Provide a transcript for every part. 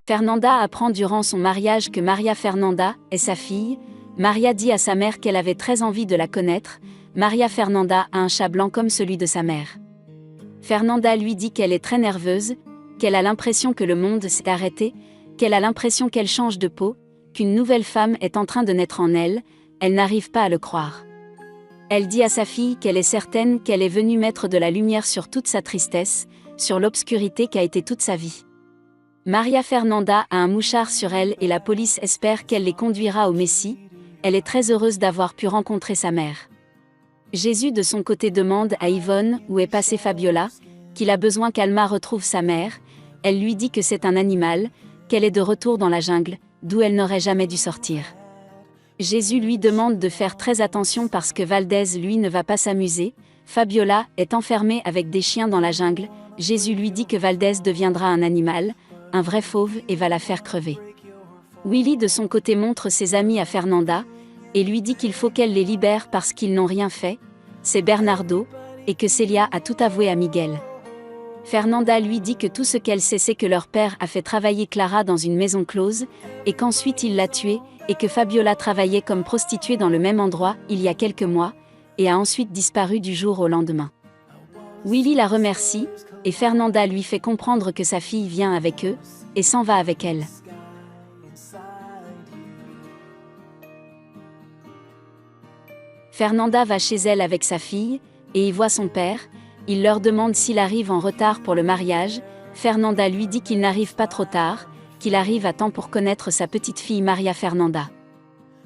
Fernanda apprend durant son mariage que Maria Fernanda est sa fille. Maria dit à sa mère qu'elle avait très envie de la connaître. Maria Fernanda a un chat blanc comme celui de sa mère. Fernanda lui dit qu'elle est très nerveuse, qu'elle a l'impression que le monde s'est arrêté, qu'elle a l'impression qu'elle change de peau, qu'une nouvelle femme est en train de naître en elle, elle n'arrive pas à le croire. Elle dit à sa fille qu'elle est certaine qu'elle est venue mettre de la lumière sur toute sa tristesse, sur l'obscurité qu'a été toute sa vie. Maria Fernanda a un mouchard sur elle et la police espère qu'elle les conduira au Messie. Elle est très heureuse d'avoir pu rencontrer sa mère. Jésus de son côté demande à Yvonne où est passée Fabiola, qu'il a besoin qu'Alma retrouve sa mère. Elle lui dit que c'est un animal, qu'elle est de retour dans la jungle, d'où elle n'aurait jamais dû sortir. Jésus lui demande de faire très attention parce que Valdez lui ne va pas s'amuser. Fabiola est enfermée avec des chiens dans la jungle. Jésus lui dit que Valdez deviendra un animal, un vrai fauve et va la faire crever. Willy de son côté montre ses amis à Fernanda, et lui dit qu'il faut qu'elle les libère parce qu'ils n'ont rien fait, c'est Bernardo, et que Celia a tout avoué à Miguel. Fernanda lui dit que tout ce qu'elle sait c'est que leur père a fait travailler Clara dans une maison close, et qu'ensuite il l'a tuée, et que Fabiola travaillait comme prostituée dans le même endroit il y a quelques mois, et a ensuite disparu du jour au lendemain. Willy la remercie, et Fernanda lui fait comprendre que sa fille vient avec eux, et s'en va avec elle. Fernanda va chez elle avec sa fille, et y voit son père. Il leur demande s'il arrive en retard pour le mariage. Fernanda lui dit qu'il n'arrive pas trop tard, qu'il arrive à temps pour connaître sa petite fille Maria Fernanda.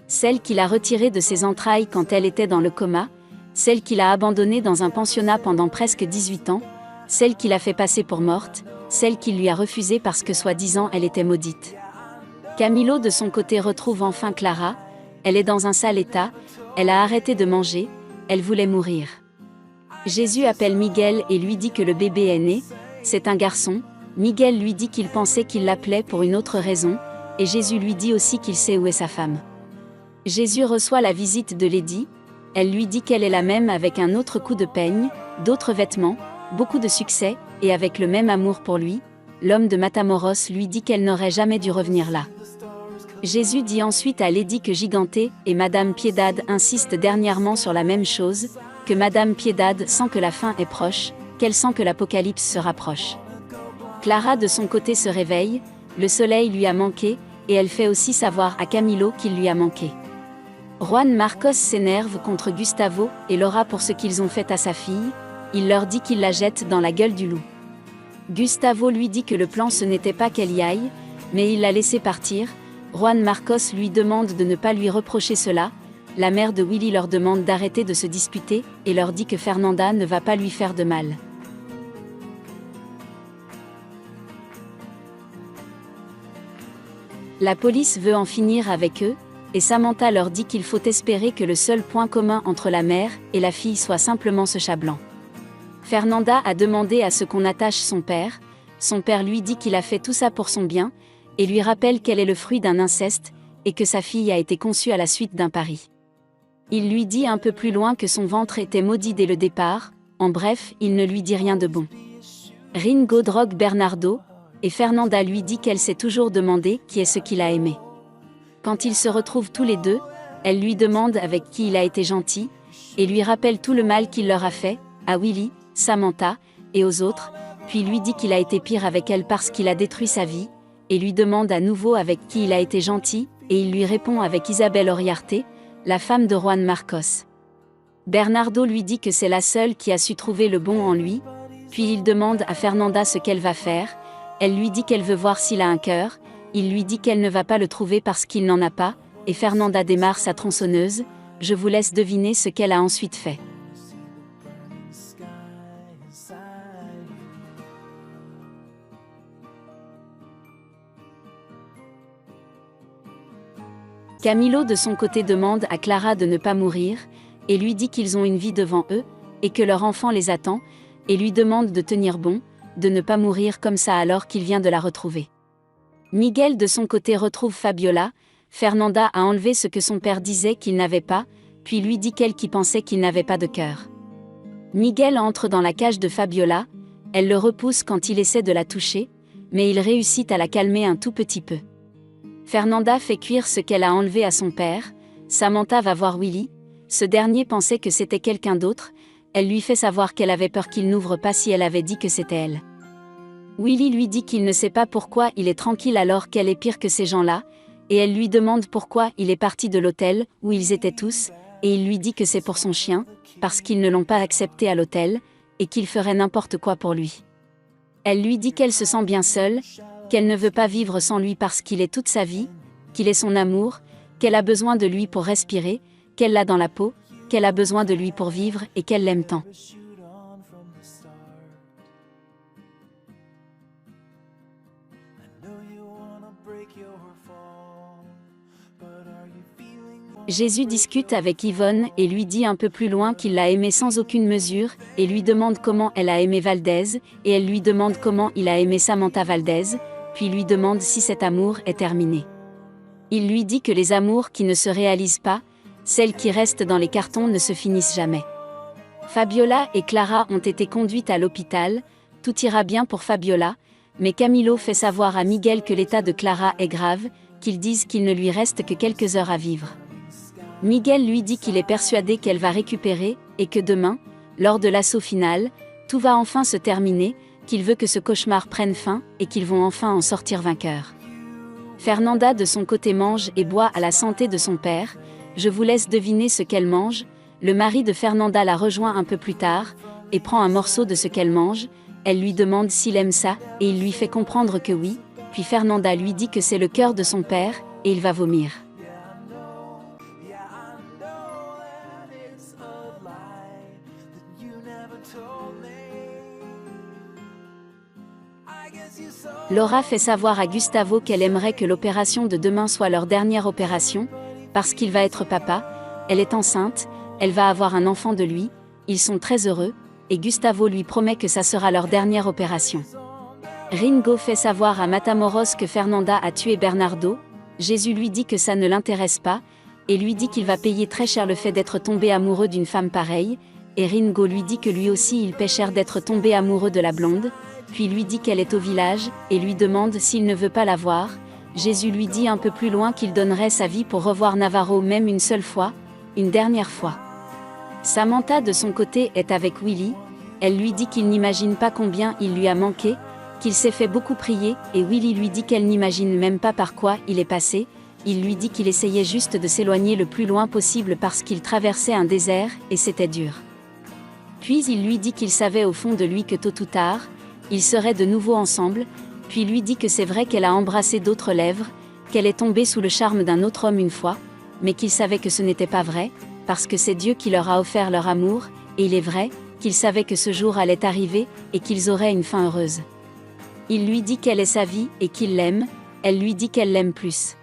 Celle qu'il a retirée de ses entrailles quand elle était dans le coma, celle qu'il a abandonnée dans un pensionnat pendant presque 18 ans, celle qu'il a fait passer pour morte, celle qu'il lui a refusée parce que soi-disant elle était maudite. Camilo de son côté retrouve enfin Clara, elle est dans un sale état, elle a arrêté de manger, elle voulait mourir. Jésus appelle Miguel et lui dit que le bébé est né, c'est un garçon. Miguel lui dit qu'il pensait qu'il l'appelait pour une autre raison, et Jésus lui dit aussi qu'il sait où est sa femme. Jésus reçoit la visite de Lady, elle lui dit qu'elle est la même avec un autre coup de peigne, d'autres vêtements, beaucoup de succès, et avec le même amour pour lui. L'homme de Matamoros lui dit qu'elle n'aurait jamais dû revenir là. Jésus dit ensuite à Lady que Giganté et Madame Piedad insistent dernièrement sur la même chose, que Madame Piedad sent que la fin est proche, qu'elle sent que l'apocalypse se rapproche. Clara de son côté se réveille, le soleil lui a manqué, et elle fait aussi savoir à Camilo qu'il lui a manqué. Juan Marcos s'énerve contre Gustavo et Laura pour ce qu'ils ont fait à sa fille, il leur dit qu'il la jette dans la gueule du loup. Gustavo lui dit que le plan ce n'était pas qu'elle y aille, mais il l'a laissé partir. Juan Marcos lui demande de ne pas lui reprocher cela, la mère de Willy leur demande d'arrêter de se disputer, et leur dit que Fernanda ne va pas lui faire de mal. La police veut en finir avec eux, et Samantha leur dit qu'il faut espérer que le seul point commun entre la mère et la fille soit simplement ce chat blanc. Fernanda a demandé à ce qu'on attache son père lui dit qu'il a fait tout ça pour son bien, et lui rappelle qu'elle est le fruit d'un inceste, et que sa fille a été conçue à la suite d'un pari. Il lui dit un peu plus loin que son ventre était maudit dès le départ, en bref, il ne lui dit rien de bon. Ringo drogue Bernardo, et Fernanda lui dit qu'elle s'est toujours demandé qui est ce qu'il a aimé. Quand ils se retrouvent tous les deux, elle lui demande avec qui il a été gentil, et lui rappelle tout le mal qu'il leur a fait, à Willy, Samantha, et aux autres, puis lui dit qu'il a été pire avec elle parce qu'il a détruit sa vie, et lui demande à nouveau avec qui il a été gentil, et il lui répond avec Isabelle Oriarte, la femme de Juan Marcos. Bernardo lui dit que c'est la seule qui a su trouver le bon en lui, puis il demande à Fernanda ce qu'elle va faire, elle lui dit qu'elle veut voir s'il a un cœur, il lui dit qu'elle ne va pas le trouver parce qu'il n'en a pas, et Fernanda démarre sa tronçonneuse, je vous laisse deviner ce qu'elle a ensuite fait. Camilo de son côté demande à Clara de ne pas mourir, et lui dit qu'ils ont une vie devant eux, et que leur enfant les attend, et lui demande de tenir bon, de ne pas mourir comme ça alors qu'il vient de la retrouver. Miguel de son côté retrouve Fabiola, Fernanda a enlevé ce que son père disait qu'il n'avait pas, puis lui dit qu'elle qui pensait qu'il n'avait pas de cœur. Miguel entre dans la cage de Fabiola, elle le repousse quand il essaie de la toucher, mais il réussit à la calmer un tout petit peu. Fernanda fait cuire ce qu'elle a enlevé à son père. Samantha va voir Willy. Ce dernier pensait que c'était quelqu'un d'autre. Elle lui fait savoir qu'elle avait peur qu'il n'ouvre pas si elle avait dit que c'était elle. Willy lui dit qu'il ne sait pas pourquoi il est tranquille alors qu'elle est pire que ces gens-là, et elle lui demande pourquoi il est parti de l'hôtel où ils étaient tous, et il lui dit que c'est pour son chien, parce qu'ils ne l'ont pas accepté à l'hôtel, et qu'il ferait n'importe quoi pour lui. Elle lui dit qu'elle se sent bien seule, qu'elle ne veut pas vivre sans lui parce qu'il est toute sa vie, qu'il est son amour, qu'elle a besoin de lui pour respirer, qu'elle l'a dans la peau, qu'elle a besoin de lui pour vivre et qu'elle l'aime tant. Jésus discute avec Yvonne et lui dit un peu plus loin qu'il l'a aimée sans aucune mesure, et lui demande comment elle a aimé Valdez, et elle lui demande comment il a aimé Samantha Valdez, puis lui demande si cet amour est terminé. Il lui dit que les amours qui ne se réalisent pas, celles qui restent dans les cartons ne se finissent jamais. Fabiola et Clara ont été conduites à l'hôpital, tout ira bien pour Fabiola, mais Camilo fait savoir à Miguel que l'état de Clara est grave, qu'ils disent qu'il ne lui reste que quelques heures à vivre. Miguel lui dit qu'il est persuadé qu'elle va récupérer, et que demain, lors de l'assaut final, tout va enfin se terminer, qu'il veut que ce cauchemar prenne fin, et qu'ils vont enfin en sortir vainqueurs. Fernanda de son côté mange et boit à la santé de son père. Je vous laisse deviner ce qu'elle mange. Le mari de Fernanda la rejoint un peu plus tard, et prend un morceau de ce qu'elle mange. Elle lui demande s'il aime ça, et il lui fait comprendre que oui, puis Fernanda lui dit que c'est le cœur de son père, et il va vomir. Laura fait savoir à Gustavo qu'elle aimerait que l'opération de demain soit leur dernière opération, parce qu'il va être papa, elle est enceinte, elle va avoir un enfant de lui, ils sont très heureux, et Gustavo lui promet que ça sera leur dernière opération. Ringo fait savoir à Matamoros que Fernanda a tué Bernardo. Jésus lui dit que ça ne l'intéresse pas, et lui dit qu'il va payer très cher le fait d'être tombé amoureux d'une femme pareille, et Ringo lui dit que lui aussi il paie cher d'être tombé amoureux de la blonde, puis lui dit qu'elle est au village, et lui demande s'il ne veut pas la voir. Jésus lui dit un peu plus loin qu'il donnerait sa vie pour revoir Navarro même une seule fois, une dernière fois. Samantha de son côté est avec Willy, elle lui dit qu'il n'imagine pas combien il lui a manqué, qu'il s'est fait beaucoup prier, et Willy lui dit qu'elle n'imagine même pas par quoi il est passé. Il lui dit qu'il essayait juste de s'éloigner le plus loin possible parce qu'il traversait un désert, et c'était dur. Puis il lui dit qu'il savait au fond de lui que tôt ou tard, ils seraient de nouveau ensemble, puis lui dit que c'est vrai qu'elle a embrassé d'autres lèvres, qu'elle est tombée sous le charme d'un autre homme une fois, mais qu'il savait que ce n'était pas vrai, parce que c'est Dieu qui leur a offert leur amour, et il est vrai, qu'il savait que ce jour allait arriver, et qu'ils auraient une fin heureuse. Il lui dit qu'elle est sa vie, et qu'il l'aime, elle lui dit qu'elle l'aime plus.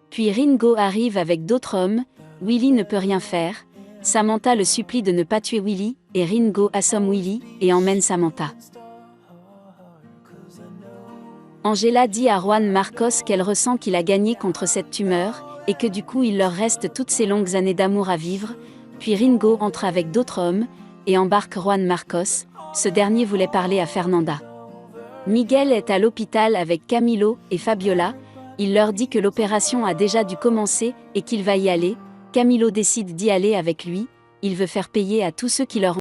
Puis Ringo arrive avec d'autres hommes, Willy ne peut rien faire, Samantha le supplie de ne pas tuer Willy, et Ringo assomme Willy, et emmène Samantha. Angela dit à Juan Marcos qu'elle ressent qu'il a gagné contre cette tumeur, et que du coup il leur reste toutes ces longues années d'amour à vivre, puis Ringo entre avec d'autres hommes, et embarque Juan Marcos, ce dernier voulait parler à Fernanda. Miguel est à l'hôpital avec Camilo et Fabiola, il leur dit que l'opération a déjà dû commencer, et qu'il va y aller. Camilo décide d'y aller avec lui, il veut faire payer à tous ceux qui leur